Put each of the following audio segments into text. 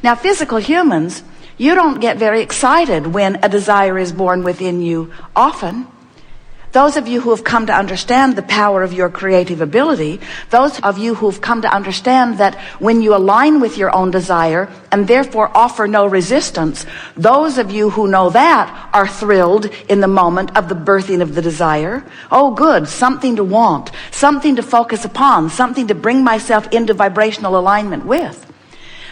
Now, physical humans, you don't get very excited when a desire is born within you often. Those of you who have come to understand the power of your creative ability, those of you who have come to understand that when you align with your own desire and therefore offer no resistance, those of you who know that are thrilled in the moment of the birthing of the desire. Oh, good, something to want, something to focus upon, something to bring myself into vibrational alignment with.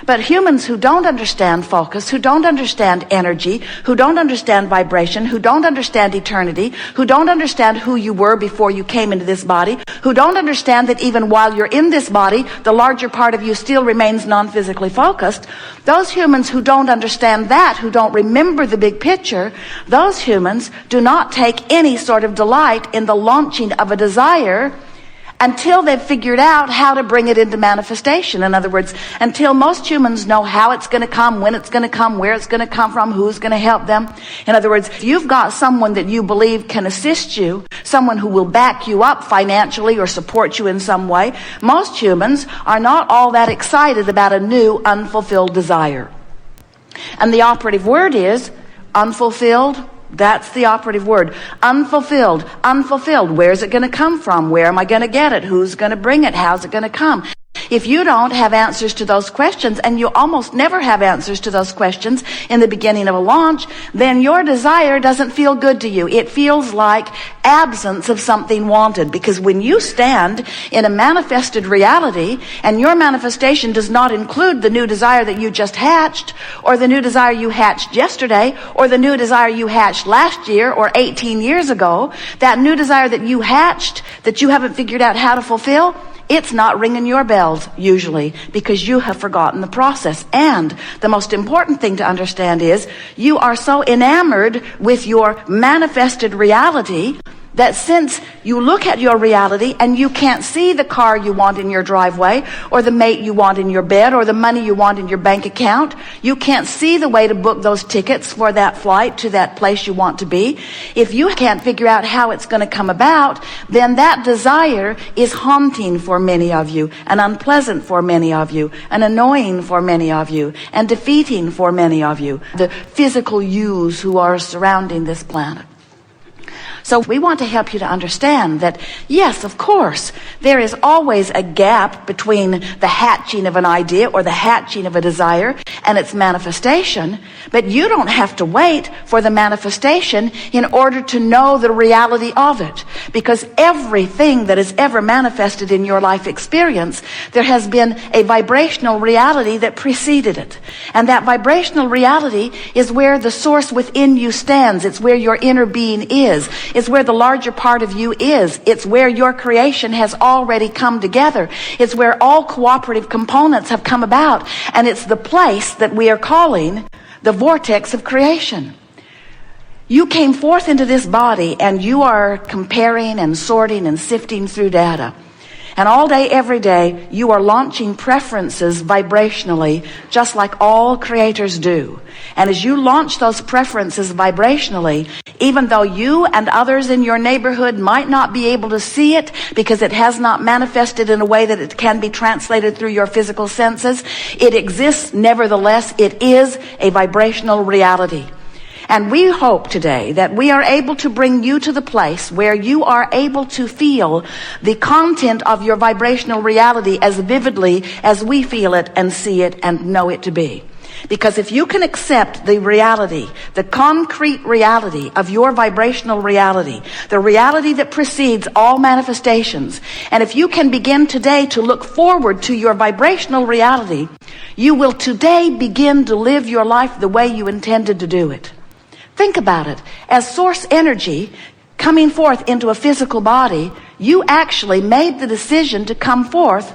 But humans who don't understand focus, who don't understand energy, who don't understand vibration, who don't understand eternity, who don't understand who you were before you came into this body, who don't understand that even while you're in this body, the larger part of you still remains non-physically focused, those humans who don't understand that, who don't remember the big picture, those humans do not take any sort of delight in the launching of a desire until they've figured out how to bring it into manifestation. In other words, until most humans know how it's going to come, when it's going to come, where it's going to come from, who's going to help them. In other words, if you've got someone that you believe can assist you, someone who will back you up financially or support you in some way, most humans are not all that excited about a new unfulfilled desire. And the operative word is unfulfilled. That's the operative word. Unfulfilled. Unfulfilled. Where's it going to come from? Where am I going to get it? Who's going to bring it? How's it going to come? If you don't have answers to those questions, and you almost never have answers to those questions in the beginning of a launch, then your desire doesn't feel good to you. It feels like absence of something wanted. Because when you stand in a manifested reality, and your manifestation does not include the new desire that you just hatched, or the new desire you hatched yesterday, or the new desire you hatched last year or 18 years ago, that new desire that you hatched, that you haven't figured out how to fulfill, it's not ringing your bells, usually, because you have forgotten the process. And the most important thing to understand is you are so enamored with your manifested reality that since you look at your reality and you can't see the car you want in your driveway, or the mate you want in your bed, or the money you want in your bank account, you can't see the way to book those tickets for that flight to that place you want to be. If you can't figure out how it's going to come about, then that desire is haunting for many of you, and unpleasant for many of you, and annoying for many of you, and defeating for many of you, the physical yous who are surrounding this planet. So we want to help you to understand that, yes, of course, there is always a gap between the hatching of an idea or the hatching of a desire and its manifestation, but you don't have to wait for the manifestation in order to know the reality of it. Because everything that is ever manifested in your life experience, there has been a vibrational reality that preceded it. And that vibrational reality is where the source within you stands. It's where your inner being is. It's where the larger part of you is. It's where your creation has already come together. It's where all cooperative components have come about. And it's the place that we are calling the vortex of creation. You came forth into this body and you are comparing and sorting and sifting through data. And all day, every day, you are launching preferences vibrationally, just like all creators do. And as you launch those preferences vibrationally, even though you and others in your neighborhood might not be able to see it because it has not manifested in a way that it can be translated through your physical senses, it exists nevertheless. It is a vibrational reality. And we hope today that we are able to bring you to the place where you are able to feel the content of your vibrational reality as vividly as we feel it and see it and know it to be. Because if you can accept the reality, the concrete reality of your vibrational reality, the reality that precedes all manifestations, and if you can begin today to look forward to your vibrational reality, you will today begin to live your life the way you intended to do it. Think about it. As source energy coming forth into a physical body, you actually made the decision to come forth,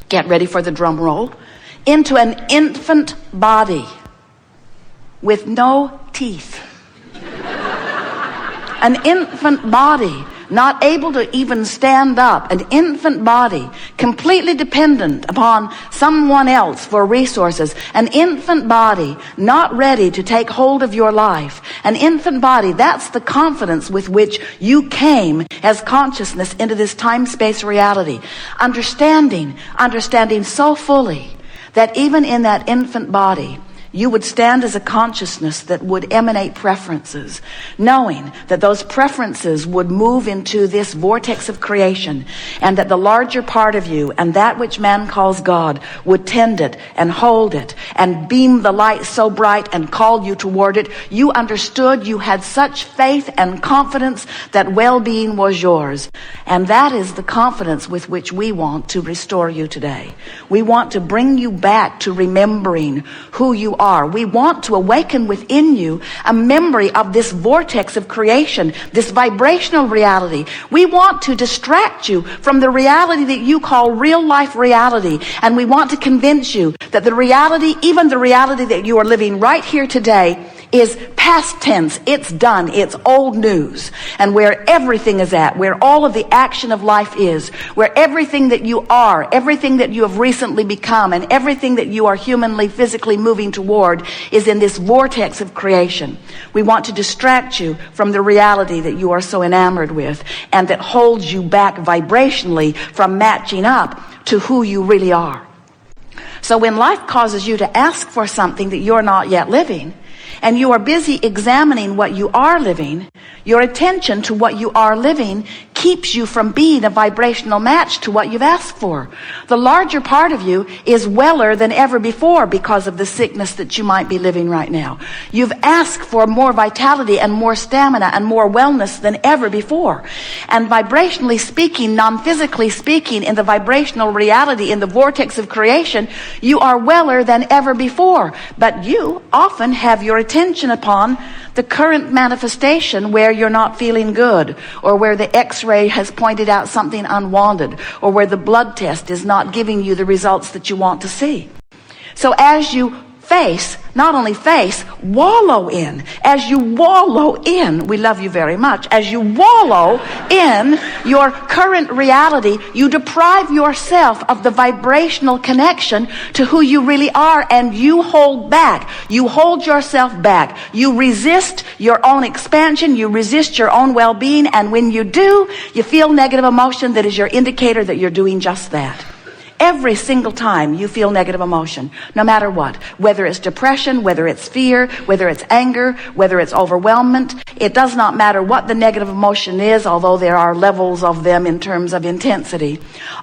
get ready for the drum roll, into an infant body with no teeth. An infant body, not able to even stand up. An infant body, completely dependent upon someone else for resources. An infant body, not ready to take hold of your life. An infant body, that's the confidence with which you came as consciousness into this time-space reality. Understanding so fully that even in that infant body, you would stand as a consciousness that would emanate preferences, knowing that those preferences would move into this vortex of creation, and that the larger part of you and that which man calls God would tend it and hold it and beam the light so bright and call you toward it. You understood, you had such faith and confidence that well-being was yours. And that is the confidence with which we want to restore you today. We want to bring you back to remembering who you are. We want to awaken within you a memory of this vortex of creation, this vibrational reality. We want to distract you from the reality that you call real life reality. And we want to convince you that the reality, even the reality that you are living right here today, is past tense. It's done. It's old news. And where everything is at, where all of the action of life is, where everything that you are, everything that you have recently become, and everything that you are humanly, physically moving toward is in this vortex of creation. We want to distract you from the reality that you are so enamored with and that holds you back vibrationally from matching up to who you really are. So when life causes you to ask for something that you're not yet living, and you are busy examining what you are living, your attention to what you are living keeps you from being a vibrational match to what you've asked for. The larger part of you is weller than ever before because of the sickness that you might be living right now. You've asked for more vitality and more stamina and more wellness than ever before. And vibrationally speaking, non-physically speaking, in the vibrational reality, in the vortex of creation, you are weller than ever before. But you often have your attention upon the current manifestation where you're not feeling good, or where the x-ray has pointed out something unwanted, or where the blood test is not giving you the results that you want to see. So as you not only face, wallow in. As you wallow in, we love you very much, as you wallow in your current reality, you deprive yourself of the vibrational connection to who you really are, and you hold back. You hold yourself back. You resist your own expansion. You resist your own well-being, and when you do, you feel negative emotion that is your indicator that you're doing just that. Every single time you feel negative emotion, no matter what, whether it's depression, whether it's fear, whether it's anger, whether it's overwhelmment, it does not matter what the negative emotion is, although there are levels of them in terms of intensity.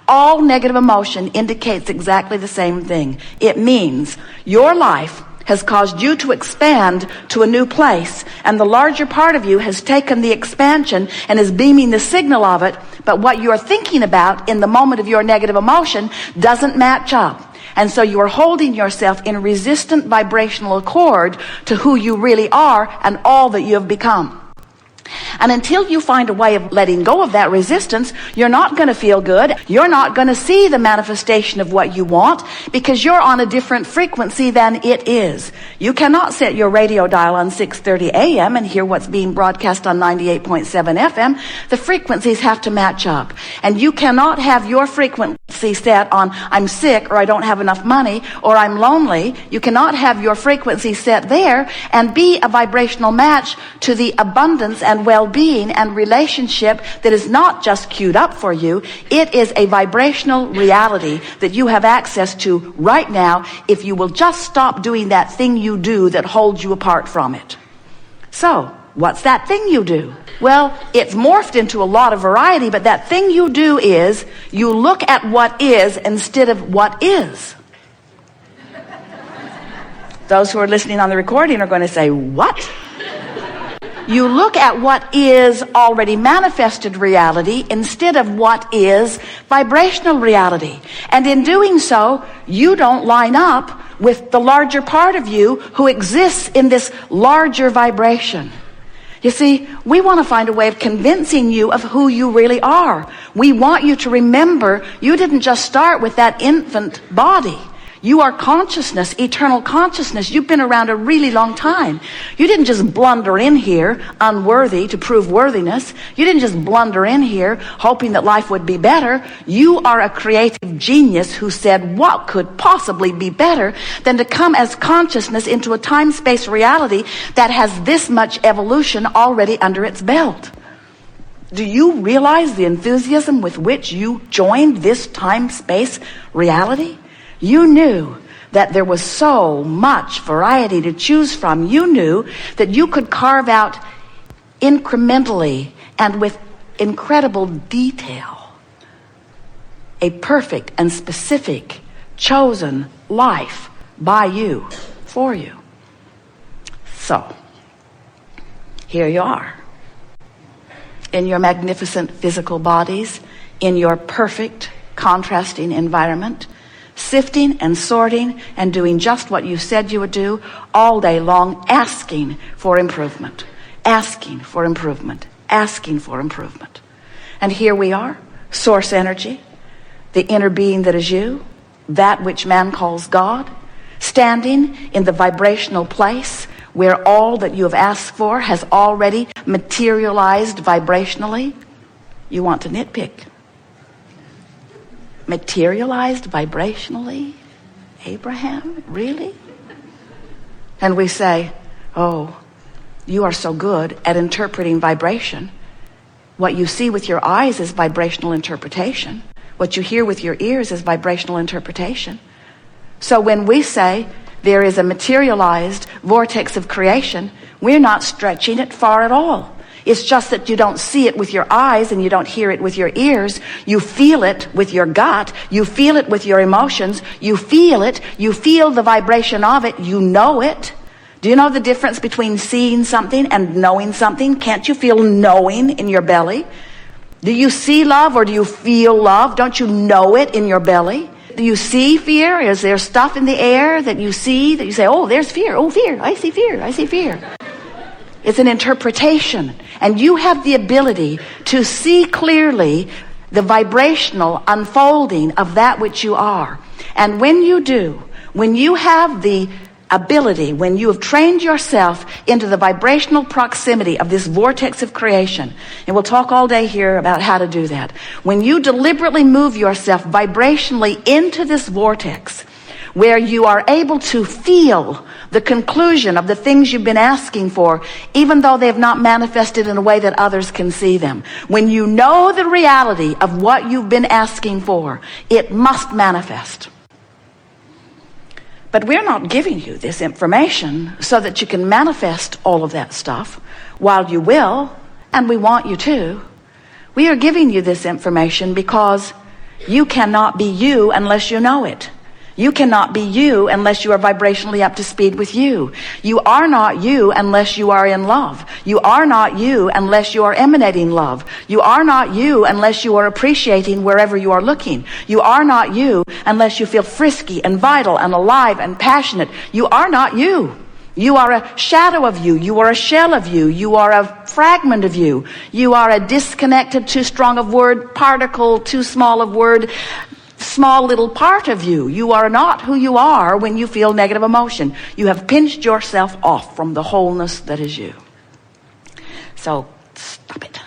All negative emotion indicates exactly the same thing. It means your life has caused you to expand to a new place, and the larger part of you has taken the expansion and is beaming the signal of it, but what you're thinking about in the moment of your negative emotion doesn't match up. And so you are holding yourself in resistant vibrational accord to who you really are and all that you have become. And until you find a way of letting go of that resistance, you're not going to feel good. You're not going to see the manifestation of what you want because you're on a different frequency than it is. You cannot set your radio dial on 6:30 a.m. and hear what's being broadcast on 98.7 FM. The frequencies have to match up. And you cannot have your frequency set on I'm sick, or I don't have enough money, or I'm lonely. You cannot have your frequency set there and be a vibrational match to the abundance and well-being and relationship that is not just queued up for you. It is a vibrational reality that you have access to right now if you will just stop doing that thing you do that holds you apart from it. So, what's that thing you do? Well, it's morphed into a lot of variety, but that thing you do is you look at what is instead of what is. Those who are listening on the recording are going to say, what? You look at what is already manifested reality instead of what is vibrational reality. And in doing so, you don't line up with the larger part of you who exists in this larger vibration. You see, we want to find a way of convincing you of who you really are. We want you to remember you didn't just start with that infant body. You are consciousness, eternal consciousness. You've been around a really long time. You didn't just blunder in here unworthy to prove worthiness. You didn't just blunder in here hoping that life would be better. You are a creative genius who said, what could possibly be better than to come as consciousness into a time-space reality that has this much evolution already under its belt? Do you realize the enthusiasm with which you joined this time-space reality? You knew that there was so much variety to choose from, you knew that you could carve out incrementally and with incredible detail a perfect and specific chosen life by you, for you. So, here you are, in your magnificent physical bodies, in your perfect contrasting environment, sifting and sorting and doing just what you said you would do all day long, asking for improvement, asking for improvement, asking for improvement. And here we are, source energy, the inner being that is you, that which man calls God, standing in the vibrational place where all that you have asked for has already materialized vibrationally. You want to nitpick. Materialized vibrationally? Abraham? Really? And we say, oh, you are so good at interpreting vibration. What you see with your eyes is vibrational interpretation. What you hear with your ears is vibrational interpretation. So when we say there is a materialized vortex of creation, we're not stretching it far at all. It's just that you don't see it with your eyes and you don't hear it with your ears. You feel it with your gut. You feel it with your emotions. You feel it. You feel the vibration of it. You know it. Do you know the difference between seeing something and knowing something? Can't you feel knowing in your belly? Do you see love or do you feel love? Don't you know it in your belly? Do you see fear? Is there stuff in the air that you see that you say, oh, there's fear. Oh, fear. I see fear. I see fear. It's an interpretation. And you have the ability to see clearly the vibrational unfolding of that which you are. And when you do, when you have the ability, when you have trained yourself into the vibrational proximity of this vortex of creation, and we'll talk all day here about how to do that. When you deliberately move yourself vibrationally into this vortex, where you are able to feel the conclusion of the things you've been asking for, even though they have not manifested in a way that others can see them. When you know the reality of what you've been asking for, it must manifest. But we're not giving you this information so that you can manifest all of that stuff, while you will, and we want you to. We are giving you this information because you cannot be you unless you know it. You cannot be you unless you are vibrationally up to speed with you. You are not you unless you are in love. You are not you unless you are emanating love. You are not you unless you are appreciating wherever you are looking. You are not you unless you feel frisky and vital and alive and passionate. You are not you. You are a shadow of you. You are a shell of you. You are a fragment of you. You are a disconnected, too strong of word, particle, too small of word, small little part of you. You are not who you are when you feel negative emotion. You have pinched yourself off from the wholeness that is you. So stop it.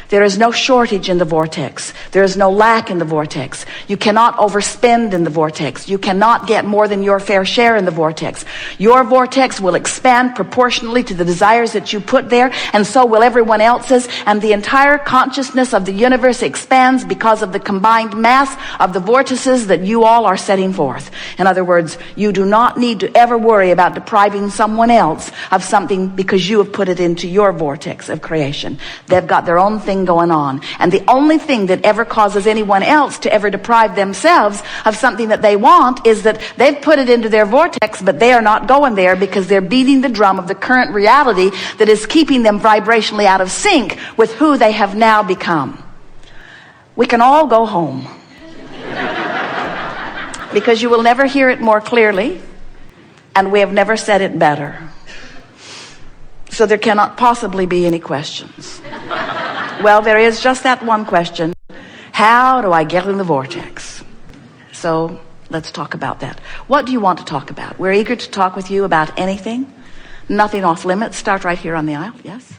There is no shortage in the vortex. There is no lack in the vortex. You cannot overspend in the vortex. You cannot get more than your fair share in the vortex. Your vortex will expand proportionally to the desires that you put there, and so will everyone else's, and the entire consciousness of the universe expands because of the combined mass of the vortices that you all are setting forth. In other words, you do not need to ever worry about depriving someone else of something because you have put it into your vortex of creation. They've got their own thing going on, and the only thing that ever causes anyone else to ever deprive themselves of something that they want is that they've put it into their vortex, but they are not going there because they're beating the drum of the current reality that is keeping them vibrationally out of sync with who they have now become. We can all go home because you will never hear it more clearly, and we have never said it better. So there cannot possibly be any questions. Well, there is just that one question. How do I get in the vortex? So let's talk about that. What do you want to talk about? We're eager to talk with you about anything. Nothing off limits. Start right here on the aisle. Yes?